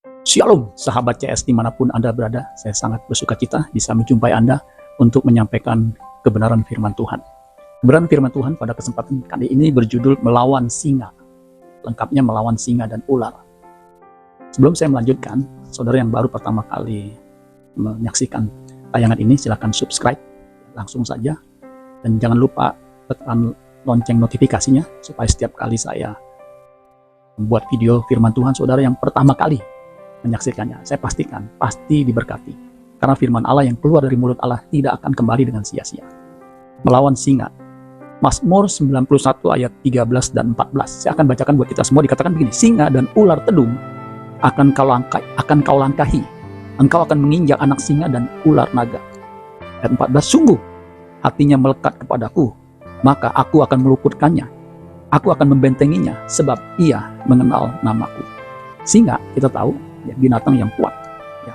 Shalom, sahabat CS dimanapun Anda berada. Saya sangat bersuka cita bisa menjumpai Anda untuk menyampaikan kebenaran firman Tuhan. Kebenaran firman Tuhan pada kesempatan kali ini berjudul Melawan Singa. Lengkapnya melawan singa dan ular. Sebelum saya melanjutkan, saudara yang baru pertama kali menyaksikan tayangan ini, silakan subscribe langsung saja. Dan jangan lupa tekan lonceng notifikasinya supaya setiap kali saya membuat video firman Tuhan, saudara yang pertama kali menyaksikannya, saya pastikan pasti diberkati. Karena firman Allah yang keluar dari mulut Allah tidak akan kembali dengan sia-sia. Melawan singa. Mazmur 91 ayat 13 dan 14. Saya akan bacakan buat kita semua. Dikatakan begini, singa dan ular tedung akan kau langkahi. Engkau akan menginjak anak singa dan ular naga. Ayat 14, sungguh hatinya melekat kepadaku, maka aku akan meluputkannya. Aku akan membentenginya sebab ia mengenal namaku. Singa, kita tahu, ya, binatang yang kuat, ya,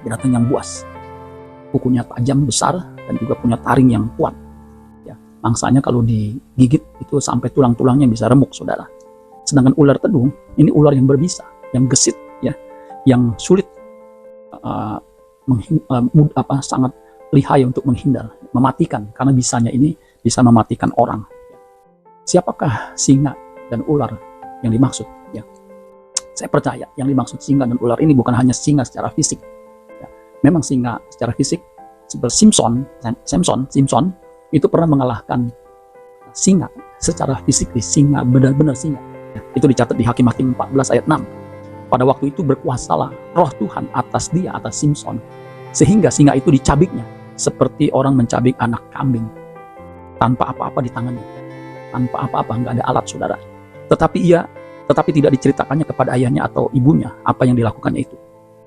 binatang yang buas, kukunya tajam besar dan juga punya taring yang kuat, ya. Mangsanya kalau digigit itu sampai tulang-tulangnya bisa remuk, saudara. Sedangkan ular tedung ini ular yang berbisa, yang gesit, ya, yang sulit, sangat lihai untuk menghindar, mematikan, karena bisanya ini bisa mematikan orang. Siapakah singa dan ular yang dimaksud? Ya. Saya percaya yang dimaksud singa dan ular ini bukan hanya singa secara fisik. Ya, memang singa secara fisik seperti Simpson itu pernah mengalahkan singa secara fisik. Singa benar-benar singa. Ya, itu dicatat di Hakim-Hakim 14 ayat 6. Pada waktu itu berkuasalah roh Tuhan atas dia, atas Simpson, sehingga singa itu dicabiknya seperti orang mencabik anak kambing tanpa apa-apa di tangannya, tanpa apa-apa, nggak ada alat, saudara. Tetapi tidak diceritakannya kepada ayahnya atau ibunya apa yang dilakukannya itu.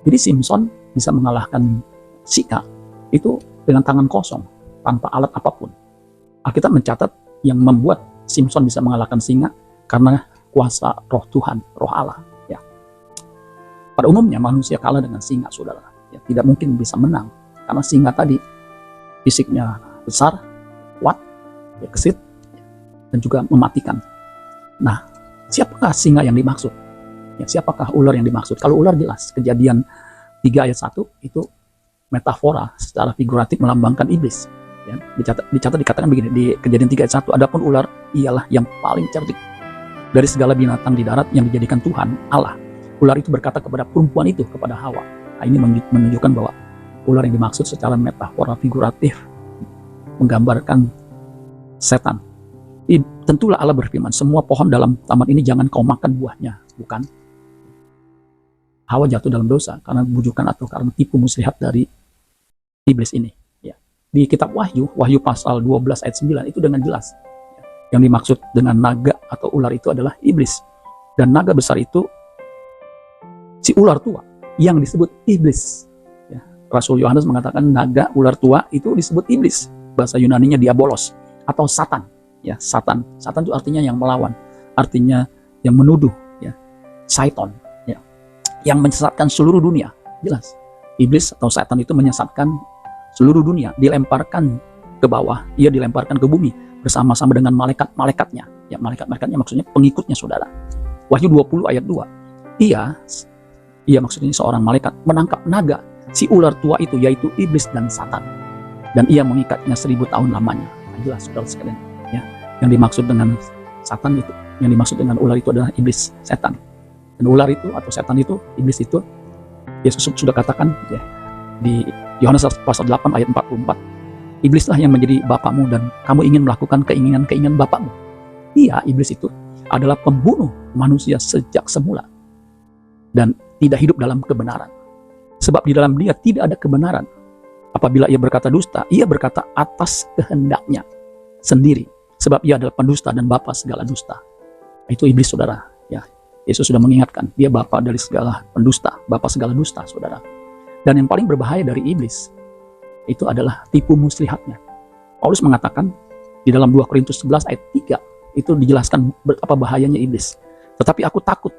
Jadi Simpson bisa mengalahkan singa itu dengan tangan kosong, tanpa alat apapun. Alkitab mencatat yang membuat Simpson bisa mengalahkan singa karena kuasa roh Tuhan, roh Allah. Ya. Pada umumnya manusia kalah dengan singa, saudara. Ya, tidak mungkin bisa menang karena singa tadi fisiknya besar, kuat, ya, gesit, dan juga mematikan. Nah, siapakah singa yang dimaksud? Ya, siapakah ular yang dimaksud? Kalau ular jelas, Kejadian 3 ayat 1 itu metafora secara figuratif melambangkan iblis. Ya, dicatat dikatakan begini di Kejadian 3 ayat 1, adapun ular ialah yang paling cerdik dari segala binatang di darat yang dijadikan Tuhan Allah. Ular itu berkata kepada perempuan itu, kepada Hawa. Nah, ini menunjukkan bahwa ular yang dimaksud secara metafora figuratif menggambarkan setan. Tentulah Allah berfirman, semua pohon dalam taman ini jangan kau makan buahnya. Bukan. Hawa jatuh dalam dosa karena bujukan atau karena tipu muslihat dari iblis ini. Ya. Di kitab Wahyu pasal 12 ayat 9 itu dengan jelas. Yang dimaksud dengan naga atau ular itu adalah iblis. Dan naga besar itu si ular tua yang disebut iblis. Ya. Rasul Yohanes mengatakan naga ular tua itu disebut iblis. Bahasa Yunaninya diabolos atau satan. Ya, Satan itu artinya yang melawan, artinya yang menuduh, ya, Satan, ya, yang menyesatkan seluruh dunia. Jelas, iblis atau Satan itu menyesatkan seluruh dunia, dilemparkan ke bawah, ia dilemparkan ke bumi bersama-sama dengan malaikat-malaikatnya. Ya, malaikat-malaikatnya maksudnya pengikutnya, saudara. Wahyu 20 ayat 2. Ia maksudnya seorang malaikat menangkap naga, si ular tua itu, yaitu iblis dan Satan, dan ia mengikatnya 1000 tahun lamanya. Nah, jelas, saudara sekalian. Ya, yang dimaksud dengan Satan itu, yang dimaksud dengan ular itu adalah iblis, setan. Dan ular itu atau setan itu, iblis itu, Yesus sudah katakan, ya, di Yohanes pasal 8 ayat 44, iblislah yang menjadi bapakmu dan kamu ingin melakukan keinginan-keinginan bapakmu. Iya, iblis itu adalah pembunuh manusia sejak semula dan tidak hidup dalam kebenaran. Sebab di dalam dia tidak ada kebenaran. Apabila ia berkata dusta, ia berkata atas kehendaknya sendiri, sebab ia adalah pendusta dan bapa segala dusta. Itu iblis, saudara. Ya, Yesus sudah mengingatkan, dia bapa dari segala pendusta, bapa segala dusta, saudara. Dan yang paling berbahaya dari iblis itu adalah tipu muslihatnya. Paulus mengatakan di dalam 2 Korintus 11 ayat 3 itu dijelaskan betapa bahayanya iblis. Tetapi aku takut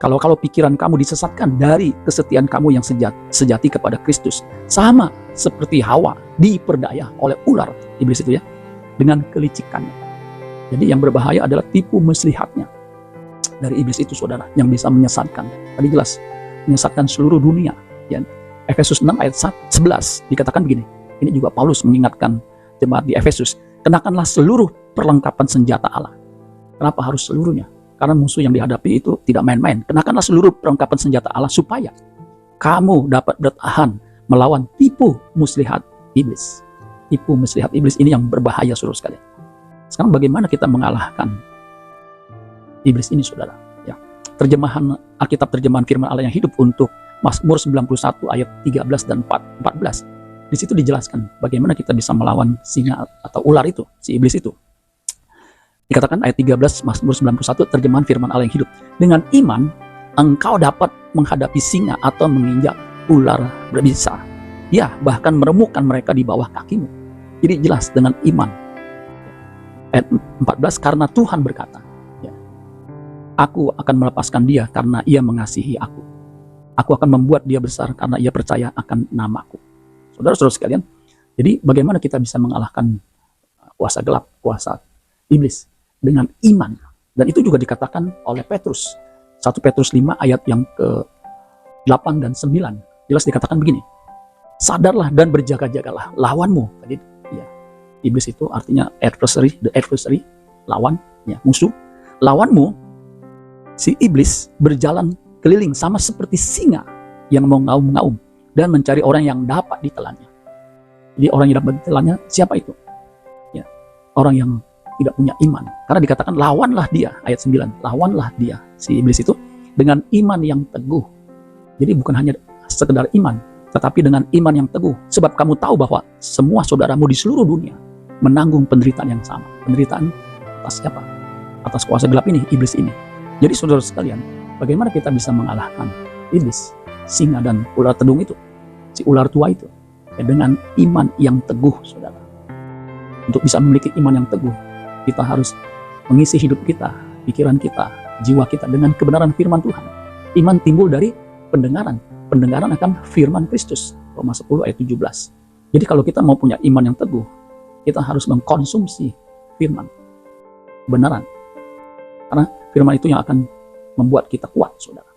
kalau pikiran kamu disesatkan dari kesetiaan kamu yang sejati kepada Kristus, sama seperti Hawa diperdaya oleh ular iblis itu, ya, dengan kelicikannya. Jadi yang berbahaya adalah tipu muslihatnya dari iblis itu, saudara, yang bisa menyesatkan. Tadi jelas menyesatkan seluruh dunia. Ya. Efesus 6 ayat 11 dikatakan begini. Ini juga Paulus mengingatkan jemaat di Efesus. Kenakanlah seluruh perlengkapan senjata Allah. Kenapa harus seluruhnya? Karena musuh yang dihadapi itu tidak main-main. Kenakanlah seluruh perlengkapan senjata Allah supaya kamu dapat bertahan melawan tipu muslihat iblis. Tipu muslihat iblis ini yang berbahaya, saudara sekalian. Sekarang bagaimana kita mengalahkan iblis ini, saudara? Ya. Terjemahan Alkitab, terjemahan firman Allah yang hidup untuk Mazmur 91 ayat 13 dan 14. Di situ dijelaskan bagaimana kita bisa melawan singa atau ular itu, si iblis itu. Dikatakan ayat 13 Mazmur 91 terjemahan firman Allah yang hidup. Dengan iman engkau dapat menghadapi singa atau menginjak ular berbisa. Ya, bahkan meremukkan mereka di bawah kakimu. Jadi jelas dengan iman. Ayat 14, karena Tuhan berkata, ya, aku akan melepaskan dia karena ia mengasihi aku. Aku akan membuat dia besar karena ia percaya akan namaku. Saudara-saudara sekalian, jadi bagaimana kita bisa mengalahkan kuasa gelap, kuasa iblis? Dengan iman. Dan itu juga dikatakan oleh Petrus. 1 Petrus 5 ayat yang ke-8 dan 9. Jelas dikatakan begini. Sadarlah dan berjaga-jagalah lawanmu. Jadi ya, iblis itu artinya adversary, the adversary, lawan, ya, musuh. Lawanmu, si iblis berjalan keliling sama seperti singa yang mengaum-ngaum dan mencari orang yang dapat ditelannya. Jadi orang yang dapat ditelannya siapa itu? Ya, orang yang tidak punya iman. Karena dikatakan lawanlah dia, ayat 9, lawanlah dia, si iblis itu, dengan iman yang teguh. Jadi bukan hanya sekedar iman, tetapi dengan iman yang teguh. Sebab kamu tahu bahwa semua saudaramu di seluruh dunia menanggung penderitaan yang sama. Penderitaan atas siapa? Atas kuasa gelap ini, iblis ini. Jadi saudara sekalian, bagaimana kita bisa mengalahkan iblis, singa dan ular tedung itu, si ular tua itu, ya, dengan iman yang teguh, saudara. Untuk bisa memiliki iman yang teguh, kita harus mengisi hidup kita, pikiran kita, jiwa kita dengan kebenaran firman Tuhan. Iman timbul dari pendengaran. Pendengaran akan firman Kristus. Roma 10 ayat 17. Jadi kalau kita mau punya iman yang teguh, kita harus mengkonsumsi firman. Kebenaran. Karena firman itu yang akan membuat kita kuat, saudara.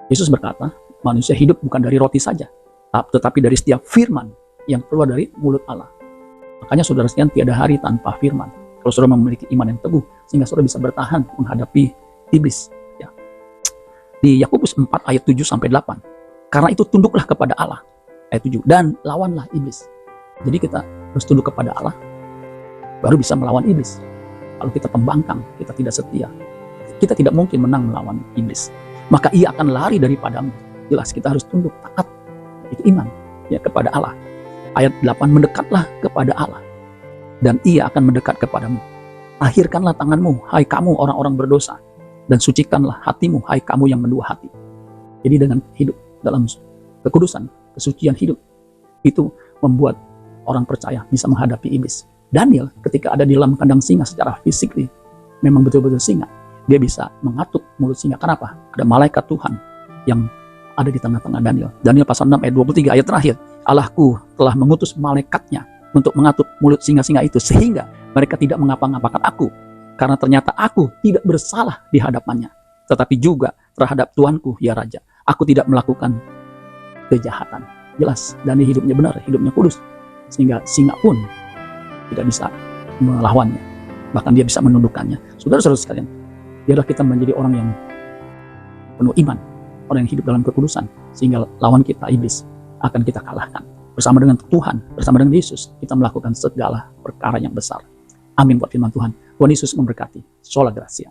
Yesus berkata, manusia hidup bukan dari roti saja, tetapi dari setiap firman yang keluar dari mulut Allah. Makanya saudara sekalian, tiada hari tanpa firman. Kalau saudara memiliki iman yang teguh, sehingga saudara bisa bertahan menghadapi iblis. Ya. Di Yakobus 4 ayat 7-8. Karena itu tunduklah kepada Allah. Ayat 7. Dan lawanlah iblis. Jadi kita harus tunduk kepada Allah, baru bisa melawan iblis. Kalau kita pembangkang, kita tidak setia, kita tidak mungkin menang melawan iblis. Maka ia akan lari daripadamu. Jelas kita harus tunduk, taat. Itu iman, ya, kepada Allah. Ayat 8, mendekatlah kepada Allah, dan ia akan mendekat kepadamu. Akhirkanlah tanganmu, hai kamu orang-orang berdosa, dan sucikanlah hatimu, hai kamu yang mendua hati. Jadi dengan hidup dalam kekudusan, kesucian hidup, itu membuat orang percaya bisa menghadapi iblis. Daniel ketika ada di dalam kandang singa secara fisik, memang betul-betul singa. Dia bisa mengatuk mulut singa. Kenapa? Ada malaikat Tuhan yang ada di tengah-tengah Daniel. Daniel pasal 6 ayat 23 ayat terakhir. Allahku telah mengutus malaikatnya untuk mengatuk mulut singa-singa itu, sehingga mereka tidak mengapa-ngapakan aku, karena ternyata aku tidak bersalah di hadapannya, tetapi juga terhadap Tuanku, ya Raja. Aku tidak melakukan kejahatan. Jelas, Daniel hidupnya benar, hidupnya kudus, sehingga singa pun tidak bisa melawannya, bahkan dia bisa menundukkannya. Saudara-saudara sekalian, biarlah kita menjadi orang yang penuh iman, orang yang hidup dalam kekudusan, sehingga lawan kita, iblis, akan kita kalahkan. Bersama dengan Tuhan, bersama dengan Yesus, kita melakukan segala perkara yang besar. Amin buat firman Tuhan. Tuhan Yesus memberkati. Sola Gracia.